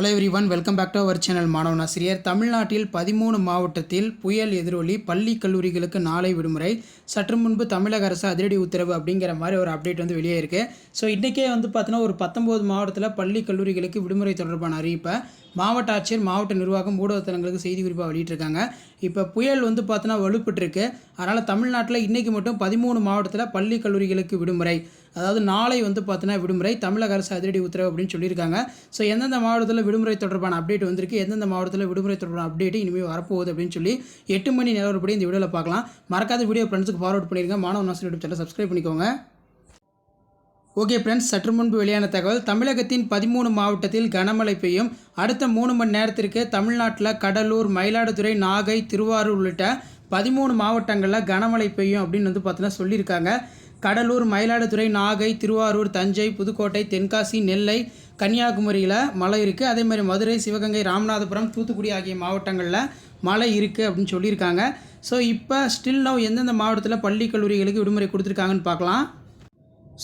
Hello everyone, welcome back to our channel. மாணவன் ஆசிரியர். தமிழ்நாட்டில் 13 மாவட்டத்தில் புயல் எதிரொலி, பள்ளி கல்லூரிகளுக்கு நாளை விடுமுறை. சற்று முன்பு தமிழக அரசு அதிரடி உத்தரவு அப்படிங்கிற மாதிரி ஒரு அப்டேட் வெளியே இருக்குது. ஸோ இன்றைக்கே பார்த்தீங்கன்னா ஒரு 19 மாவட்டத்தில் பள்ளி கல்லூரிகளுக்கு விடுமுறை தொடர்பான அறிவிப்பை மாவட்ட ஆட்சியர், மாவட்ட நிர்வாகம், ஊடகத்தலங்களுக்கு செய்தி குறிப்பாக வெளியிட்டிருக்காங்க. இப்போ புயல் பார்த்தீங்கன்னா வலுப்பட்டுருக்கு. அதனால் தமிழ்நாட்டில் இன்றைக்கி மட்டும் 13 மாவட்டத்தில் பள்ளி கல்லூரிகளுக்கு விடுமுறை. அதாவது நாளை பார்த்தீங்கன்னா விடுமுறை. தமிழக அரசு அதிரடி உத்தரவு அப்படின்னு சொல்லியிருக்காங்க. ஸோ எந்தெந்த மாவட்டத்தில் விடுமுறை தொடர்பான அப்டேட் வந்திருக்கு, எந்தெந்த மாவட்டத்தில் விடுமுறை தொடர்பான அப்டேட் இனிமேல் வரப்போகுது அப்படின்னு சொல்லி 8 மணி நிலவரப்படி இந்த வீடியோவில் பார்க்கலாம். மறக்காத வீடியோ ஃப்ரெண்ட்ஸுக்கு ஃபார்வர்ட் பண்ணிடுங்க. மாணவன் ஆசிரியர் யூடியூப் சேனலை சப்ஸ்கிரைப் பண்ணிக்கோங்க. ஓகே ஃப்ரெண்ட்ஸ், சற்று முன்பு வெளியான தகவல். தமிழகத்தின் 13 மாவட்டத்தில் கனமழை பெய்யும். அடுத்த 3 மணி நேரத்திற்கு தமிழ்நாட்டில் கடலூர், மயிலாடுதுறை, நாகை, திருவாரூர் உள்ளிட்ட 13 மாவட்டங்களில் கனமழை பெய்யும் அப்படின்னு பார்த்தீங்கன்னா சொல்லியிருக்காங்க. கடலூர், மயிலாடுதுறை, நாகை, திருவாரூர், தஞ்சை, புதுக்கோட்டை, தென்காசி, நெல்லை, கன்னியாகுமரியில் மழை இருக்குது. அதேமாதிரி மதுரை, சிவகங்கை, ராமநாதபுரம், தூத்துக்குடி ஆகிய மாவட்டங்களில் மழை இருக்குது அப்படின்னு சொல்லியிருக்காங்க. ஸோ இப்போ ஸ்டில் நவ் எந்தெந்த மாவட்டத்தில் பள்ளி கல்லூரிகளுக்கு விடுமுறை கொடுத்துருக்காங்கன்னு பார்க்கலாம்.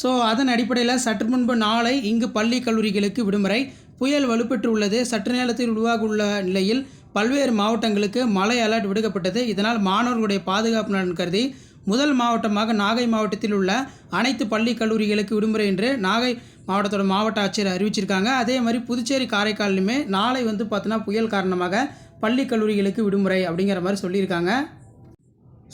ஸோ அதன் அடிப்படையில் சற்று முன்பு நாளை இங்கு பள்ளி கல்லூரிகளுக்கு விடுமுறை. புயல் வலுப்பெற்று உள்ளது. சற்று நேரத்தில் உருவாக உள்ள நிலையில் பல்வேறு மாவட்டங்களுக்கு மழை அலர்ட் விடுக்கப்பட்டது. இதனால் மாணவர்களுடைய பாதுகாப்பு நலன் கருதி முதல் மாவட்டமாக நாகை மாவட்டத்தில் உள்ள அனைத்து பள்ளி கல்லூரிகளுக்கு விடுமுறை என்று நாகை மாவட்டத்தோட மாவட்ட ஆட்சியர் அறிவிச்சிருக்காங்க. அதே மாதிரி புதுச்சேரி, காரைக்காலிலுமே நாளை பார்த்தீங்கன்னா புயல் காரணமாக பள்ளி கல்லூரிகளுக்கு விடுமுறை அப்படிங்கிற மாதிரி சொல்லியிருக்காங்க.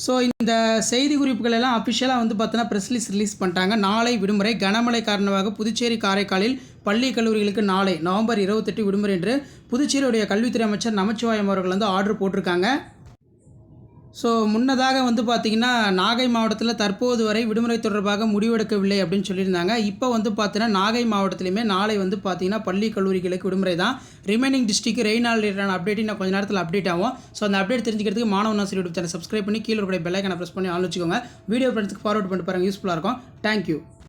ஸோ இந்த செய்தி குறிப்புகள் எல்லாம் அஃபிஷியலாக பார்த்தீங்கன்னா ப்ரெஸ் ரிலீஸ் பண்ணிட்டாங்க. நாளை விடுமுறை. கனமழை காரணமாக புதுச்சேரி, காரைக்காலில் பள்ளி கல்லூரிகளுக்கு நாளை நவம்பர் 28 விடுமுறை என்று புதுச்சேரியுடைய கல்வித்துறை அமைச்சர் நமச்சிவாயம் அவர்கள் ஆர்டர் போட்டிருக்காங்க. ஸோ முன்னதாக பார்த்திங்கன்னா நாகை மாவட்டத்தில் தற்போது வரை விடுமுறை தொடர்பாக முடிவெடுக்கவில்லை அப்படின்னு சொல்லியிருந்தாங்க. இப்போ பார்த்தீங்கன்னா நாகை மாவட்டத்திலையுமே நாளை பார்த்திங்கன்னா பள்ளி கல்லூரிகளுக்கு விடுமுறை தான். ரிமைனிங் டிஸ்ட்ரிக்ட் ரெயின் ரிலேட்டடான அப்டேட் நான் கொஞ்சம் நேரத்தில் அப்டேட் ஆகும். ஸோ அந்த அப்டேட் தெரிஞ்சுக்கிறதுக்கு மாணவன் ஆசிரியர் யூடியூப் சேனல் சப்ஸ்கிரைப் பண்ணி கீழே இருக்கிற பெல் ஐக்கானை ப்ரெஸ் பண்ணி ஆன் வச்சுக்கோங்க. வீடியோ ஃப்ரெண்ட்ஸ்க்கு ஃபார்வர்ட் பண்ணிட்டு பாருங்கள், யூஸ்ஃபுல்லாக இருக்கும். தேங்க்யூ.